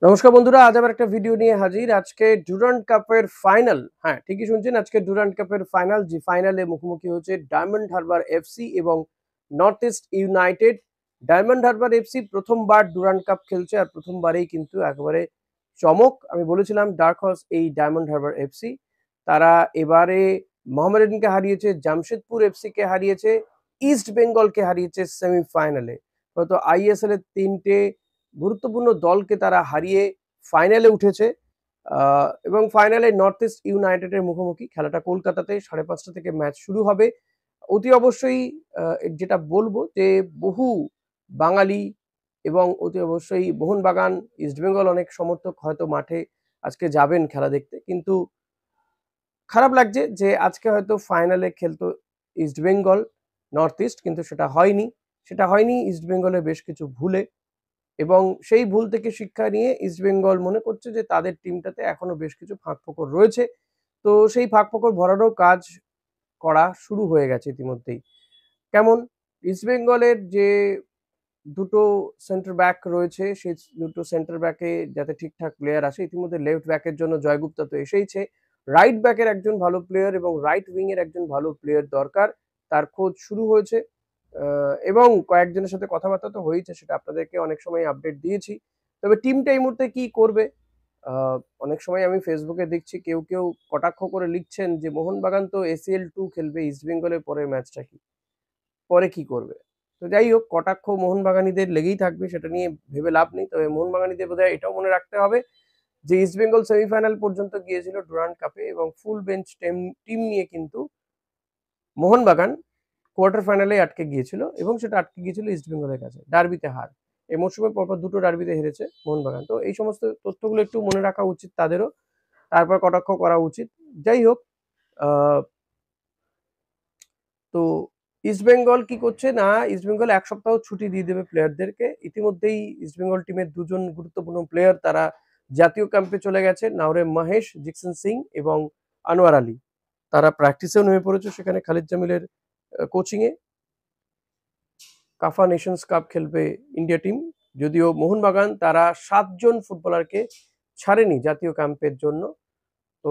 নমস্কার বন্ধুরা, আজ আবার একটা ভিডিও নিয়ে হাজির। আজকে ডুরান্ড কাপের ফাইনাল, হ্যাঁ ঠিকই শুনছেন, আজকে ডুরান্ড কাপের ফাইনাল। যে ফাইনালে মুখোমুখি হচ্ছে ডায়মন্ড হারবার এফসি এবং north east United. Diamond Harbour FC প্রথমবার ডুরান্ড কাপ খেলছে, আর প্রথমবারেই কিন্তু একেবারে চমক। আমি বলেছিলাম ডার্ক হর্স এই ডায়মন্ড হারবার এফসি। তারা এবারে মোহামেডানকে হারিয়েছে, জামশেদপুর এফসি কে হারিয়েছে, ইস্ট বেঙ্গলকে হারিয়েছে সেমিফাইনালে। হয়তো আইএসএল এর তিনটে গুরুত্বপূর্ণ দলকে তারা হারিয়ে ফাইনালে উঠেছে। এবং ফাইনালে নর্থ ইস্ট ইউনাইটেডের মুখোমুখি। খেলাটা কলকাতাতে 5:30 থেকে ম্যাচ শুরু হবে। অতি অবশ্যই যেটা বলবো যে বহু বাঙালি এবং অতি অবশ্যই মোহনবাগান, ইস্টবেঙ্গল অনেক সমর্থক হয়তো মাঠে আজকে যাবেন খেলা দেখতে। কিন্তু খারাপ লাগছে যে আজকে হয়তো ফাইনালে খেলতো ইস্টবেঙ্গল, নর্থ ইস্ট, কিন্তু সেটা হয়নি। সেটা হয়নি ইস্টবেঙ্গলের বেশ কিছু ভুলে, এবং সেই ভুল থেকে শিক্ষা নিয়ে ইস্টবেঙ্গল মনে করছে যে তাদের টিমটাতে এখনো বেশ কিছু ফাঁকফোকর রয়েছে। তো সেই ফাঁকফোকর ভরানোর কাজ করা শুরু হয়ে গেছে ইতিমধ্যেই। কেমন? ইস্টবেঙ্গলের যে দুটো সেন্টার ব্যাক রয়েছে, সেই দুটো সেন্টার ব্যাকে যাতে ঠিকঠাক প্লেয়ার আসে। ইতিমধ্যে লেফট ব্যাকের জন্য জয়গুপ্তা তো এসেইছে। রাইট ব্যাকের একজন ভালো প্লেয়ার এবং রাইট উইং এর একজন ভালো প্লেয়ার দরকার। তার খোঁজ শুরু হয়েছে। এবং কয়েকজনের সাথে কথাবার্তা তো হয়েছে, সেটা আপনাদেরকে অনেক সময় আপডেট দিয়েছি। তবে টিমটা এই মুহূর্তে কি করবে? আ অনেক সময় আমি ফেসবুকে দেখছি কেউ কটাক্ষ করে লিখছেন যে মোহনবাগান তো এসিএল 2 খেলবে, ইস্টবেঙ্গলের পরের ম্যাচটা কি? পরে কি করবে? তো যাই হোক, কটাক্ষ মোহনবাগানীদের লেগেই থাকবে, সেটা নিয়ে ভেবে লাভ নেই। তবে মোহনবাগানীদের বোধহয় এটাও মনে রাখতে হবে যে ইস্টবেঙ্গল সেমিফাইনাল পর্যন্ত গিয়েছিল ডুরান্ড কাপে, এবং ফুল বেঞ্চ টিম নিয়ে কিন্তু মোহনবাগান কোয়ার্টার ফাইনালে আটকে গিয়েছিল, এবং সেটা আটকে গিয়েছিল ইস্টবেঙ্গলের কাছে ডার্বিতে হার। এই মরশুমে পরপর দুটো ডার্বিতে হেরেছে মোহনবাগান। তো এই সমস্ত তথ্যগুলো একটু মনে রাখা উচিত তাদেরও, তারপর কটাক্ষ করা উচিত। যাই হোক, আহ, তো ইস্টবেঙ্গল কি করছে না, ইস্টবেঙ্গল এক সপ্তাহ ছুটি দিয়ে দেবে প্লেয়ারদেরকে। ইতিমধ্যেই ইস্টবেঙ্গল টিমের দুজন গুরুত্বপূর্ণ প্লেয়ার তারা জাতীয় ক্যাম্পে চলে গেছে, নাওরে মহেশ, জিকসন সিং এবং আনোয়ার আলী। তারা প্র্যাকটিসেও নেমে পড়েছে সেখানে খালিদ জামিলের কোচিং এ। কাফা নেশনস কাপ খেলবে ইন্ডিয়া টিম। যদিও মোহনবাগান তারা 7 জন ফুটবলারকে ছাড়েনি জাতীয় ক্যাম্পের জন্য। তো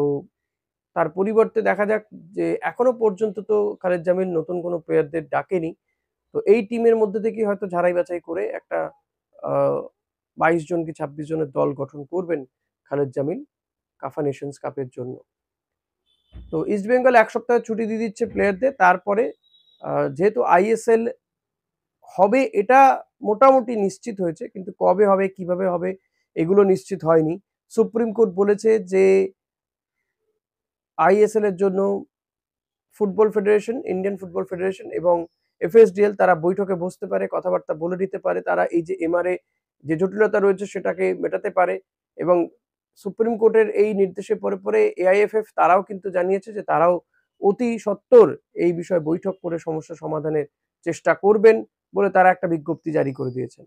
তার পরিবর্তে দেখা যাক, যে এখনো পর্যন্ত তো খালেদ জামিল নতুন কোনো প্লেয়ারদের ডাকেনি। তো এই টিমের মধ্যে থেকে হয়তো ঝাড়াই বাছাই করে একটা 22 জন কি 26 জনের দল গঠন করবেন খালেদ জামিল কাফা নেশনস কাপের জন্য। তো ইস্টবেঙ্গল এক সপ্তাহ ছুটি দিয়ে দিচ্ছে প্লেয়ারদের। তারপরে যেহেতু আইএসএল হবে এটা মোটামুটি নিশ্চিত হয়েছে, কিন্তু কবে হবে, কিভাবে হবে, এগুলো নিশ্চিত হয়নি। সুপ্রিম কোর্ট বলেছে যে আইএসএল এর জন্য football federation, Indian football federation এবং এফএসডিএল তারা বৈঠকে বসতে পারে, কথাবার্তা বলে দিতে পারে। তারা এই যে এমআরএ যে জটিলতা রয়েছে সেটাকে মেটাতে পারে। এবং সুপ্রিম কোর্টের এই নির্দেশের পরে এআইএফএফ তারাও কিন্তু জানিয়েছে যে তারাও অতি সত্বর এই বিষয়ে বৈঠক করে সমস্যা সমাধানের চেষ্টা করবেন বলে তারা একটা বিজ্ঞপ্তি জারি করে দিয়েছেন।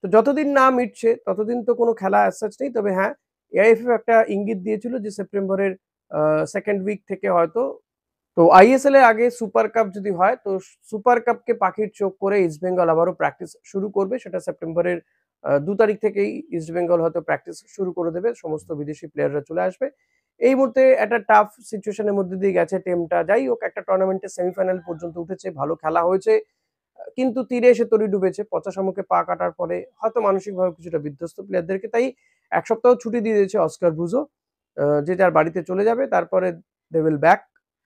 তো যতদিন না মিটছে ততদিন তো কোনো খেলা অ্যাজ সাচ নেই। তবে হ্যাঁ, এআইএফএফ একটা ইঙ্গিত দিয়েছিল যে সেপ্টেম্বরের সেকেন্ড উইক থেকে হয়তো। তো আইএসএল এর আগে সুপার কাপ যদি হয়, তো সুপার কাপকে পাখির চোখ করে ইস্টবেঙ্গল আবারও প্র্যাকটিস শুরু করবে। সেটা সেপ্টেম্বরের 2 তারিখ থেকেই ইস্টবেঙ্গল হয়তো প্র্যাকটিস শুরু করে দেবে, সমস্ত বিদেশি প্লেয়াররা চলে আসবে। এই মুহূর্তে একটা টাফ সিচুয়েশনের মধ্যে দিয়ে গেছে টিমটা। যাই হোক, একটা টুর্নামেন্টের সেমিফাইনাল পর্যন্ত উঠেছে, ভালো খেলা হয়েছে। কিন্তু তীরে এসে তরি ডুবেছে। পচা শামুকে পা কাটার পরে হয়তো মানসিকভাবে কিছুটা বিধ্বস্ত প্লেয়ারদেরকে। তাই এক সপ্তাহ ছুটি দিয়ে দিয়েছে অস্কার ব্রুজো। যে যার বাড়িতে চলে যাবে। তারপরে দে উইল ব্যাক,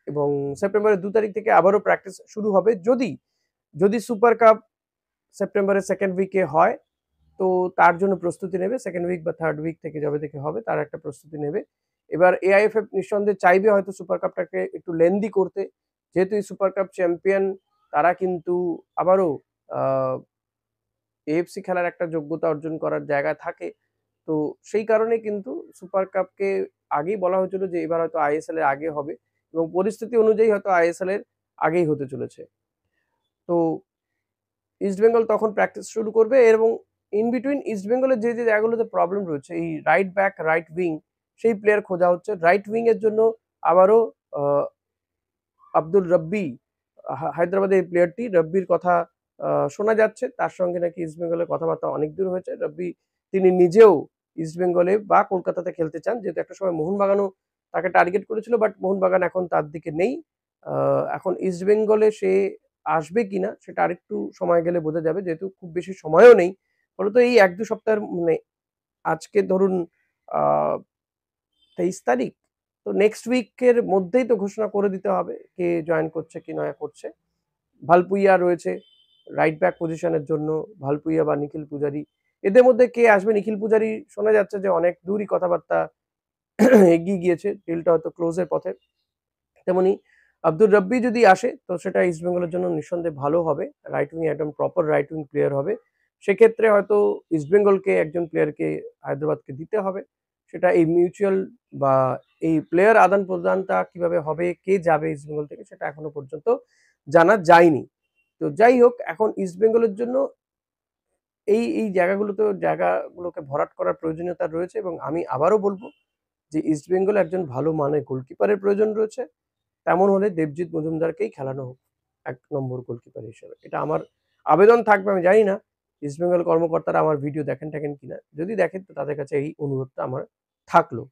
এবং সেপ্টেম্বরের 2 তারিখ থেকে আবারও প্র্যাকটিস শুরু হবে। যদি যদি সুপার কাপ সেপ্টেম্বরের সেকেন্ড উইকে হয়, তো তার জন্য প্রস্তুতি নেবে। সেকেন্ড উইক বা থার্ড উইক থেকে যবে থেকে হবে তার একটা প্রস্তুতি নেবে। এবার এআইএফএফ নিঃসন্দেহে চাইবে হয়তো সুপার কাপটাকে একটু লেন্দি করতে। যেহেতু এই সুপার কাপ চ্যাম্পিয়ন, তারা কিন্তু আবারও আহ এএফসি খেলার একটা যোগ্যতা অর্জন করার জায়গা থাকে। তো সেই কারণে কিন্তু সুপার কাপকে আগেই বলা হয়েছিল যে এবার হয়তো আইএসএল এর আগে হবে, এবং পরিস্থিতি অনুযায়ী হয়তো আইএসএল এর আগেই হতে চলেছে। তো ইস্টবেঙ্গল তখন প্র্যাকটিস শুরু করবে, এবং ইন বিটুইন ইস্টবেঙ্গলের যে জায়গাগুলোতে প্রবলেম রয়েছে, এই রাইট ব্যাক, রাইট উইং, সেই প্লেয়ার খোঁজা হচ্ছে। রাইট উইং এর জন্য আবারও আহ, আব্দুল রব্বি, হায়দ্রাবাদের এই প্লেয়ারটি রব্বির কথা শোনা যাচ্ছে। তার সঙ্গে নাকি ইস্টবেঙ্গলের কথাবার্তা অনেক দূর হয়েছে। রব্বি তিনি নিজেও ইস্ট বেঙ্গলে বা কলকাতাতে খেলতে চান, যেহেতু একটা সময় মোহনবাগানও তাকে টার্গেট করেছিল, বাট মোহনবাগান এখন তার দিকে নেই। এখন ইস্ট বেঙ্গলে সে আসবে কিনা সেটা আরেকটু সময় গেলে বোঝা যাবে, যেহেতু খুব বেশি সময়ও নেই। ফলত এই 1-2 সপ্তাহের মানে আজকে ধরুন 23 তারিখ, তো নেক্সট উইকের মধ্যেই তো ঘোষণা করে দিতে হবে কে জয়েন করছে কি নয়া করছে। ভালপুইয়া রয়েছে রাইট ব্যাক পজিশনের জন্য, ভালপুইয়া বা নিখিল পূজারি, এদের মধ্যে কে আসবে? নিখিল পূজারি শোনা যাচ্ছে যে অনেক দূরই কথাবার্তা এগিয়ে গিয়েছে, ডিলটা হয়তো ক্লোজের পথে। তেমনি আব্দুর রব্বি যদি আসে তো সেটা ইস্টবেঙ্গলের জন্য নিঃসন্দেহে ভালো হবে, রাইট উইং একদম প্রপার রাইট উইং প্লেয়ার হবে। সেক্ষেত্রে হয়তো ইস্টবেঙ্গলকে একজন প্লেয়ারকে হায়দ্রাবাদকে দিতে হবে। সেটা এই মিউচুয়াল বা এই প্লেয়ার আদান প্রদানটা কিভাবে হবে, কে যাবে ইস্টবেঙ্গল থেকে, সেটা এখনো পর্যন্ত জানা যায়নি। তো যাই হোক, এখন ইস্টবেঙ্গলের জন্য এই জায়গাগুলোকে ভরাট করার প্রয়োজনীয়তা রয়েছে, এবং আমি আবারও বলবো যে ইস্টবেঙ্গলে একজন ভালো মানের গোলকিপারের প্রয়োজন রয়েছে। তেমন হলে দেবজিৎ মজুমদারকেই খেলানো হোক 1 নম্বর গোলকিপার হিসেবে। এটা আমার আবেদন থাকবে। আমি জানি না ইস্টবেঙ্গল কর্মকর্তারা আমার ভিডিও দেখেন কিনা। যদি দেখেন তো তাদের কাছে এই অনুরোধটা আমার থাকলো।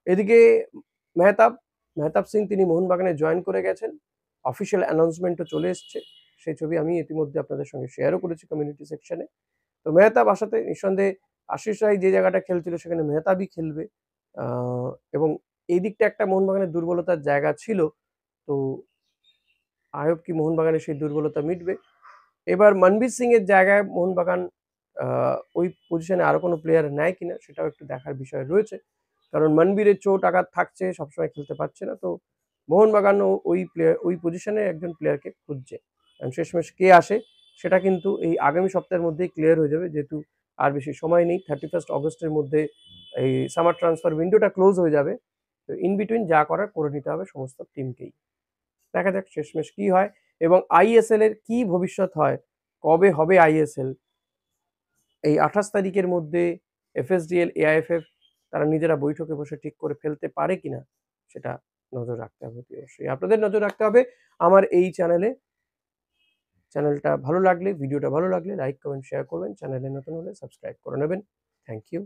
এদিকে মেহতাব সিং তিনি মোহনবাগানে জয়েন করে গেছেন। অফিসিয়াল অ্যানাউন্সমেন্টও চলে এসছে। সেই ছবি আমি ইতিমধ্যে আপনাদের সঙ্গে শেয়ারও করেছি কমিউনিটি সেকশনে। তো মেহতাব আসাতে নিঃসন্দেহে আশিস রায় যে জায়গাটা খেলছিল সেখানে মেহতাবই খেলবে। এবং এই দিকটা একটা মোহনবাগানের দুর্বলতার জায়গা ছিল। তো আই হোপ কি মোহনবাগানের সেই দুর্বলতা মিটবে। এবার মনবীর সিং এর জায়গায় মোহনবাগান ওই পজিশনে আরো কোনো প্লেয়ার নেয় কিনা সেটাও একটু দেখার বিষয় রয়েছে। কারণ মনবীরের চোট আঘাত থাকছে, সবসময় খেলতে পারছে না। তো মোহনবাগানও ওই পজিশনে একজন প্লেয়ারকে খুঁজছে। শেষমেশ কে আসে সেটা কিন্তু এই আগামী সপ্তাহের মধ্যেই ক্লিয়ার হয়ে যাবে, যেহেতু আর বেশি সময় নেই। 31 অগস্টের মধ্যে এই সামার ট্রান্সফার উইন্ডোটা ক্লোজ হয়ে যাবে। তো ইন বিটুইন যা করার করে নিতে হবে সমস্ত টিমকেই। দেখা যাক শেষমেশ কি হয় এবং আইএসএল এর কি ভবিষ্যৎ হয়, কবে হবে আইএসএল, এই 28 তারিখের মধ্যে এফএসডিএল, এআইএফএফ তারা নিজেরা বৈঠকে বসে ঠিক করে ফেলতে পারে কিনা সেটা নজর রাখতে হবে। অবশ্যই আপনাদের নজর রাখতে হবে আমার এই চ্যানেলটা ভালো লাগলে, ভিডিওটা ভালো লাগলে লাইক কমেন্ট শেয়ার করবেন, চ্যানেলে নতুন হলে সাবস্ক্রাইব করে নেবেন। Thank you.